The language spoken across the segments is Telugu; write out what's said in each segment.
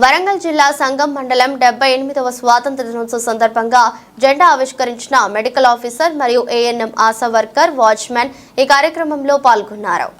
వరంగల్ జిల్లా సంగం మండలం 78వ స్వాతంత్ర దినోత్సవ సందర్భంగా జెండా ఆవిష్కరించిన మెడికల్ ఆఫీసర్ మరియు ఏఎన్ఎం ఆశా వర్కర్ వాచ్మెన్ ఈ కార్యక్రమంలో పాల్గొన్నారు.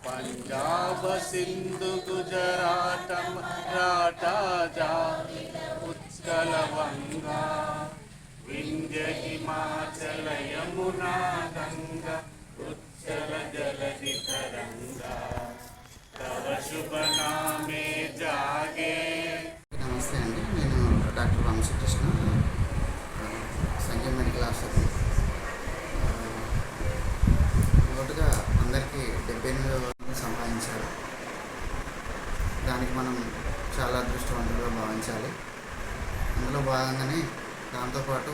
पंजाब सिंधु गुजरात मराठा उत्कल बंगा विंध्य हिमाचल यमुना गंगा उच्चल जलधि तरंगा तव शुभ नामे जागे. నమస్తే అండి, నేను doctor Ramakrishna, Sanjay medical officer. మొదటగా అందరికీ 78 సంపాదించారు. దానికి మనం చాలా అదృష్టవంతులుగా భావించాలి. అందులో భాగంగానే దాంతోపాటు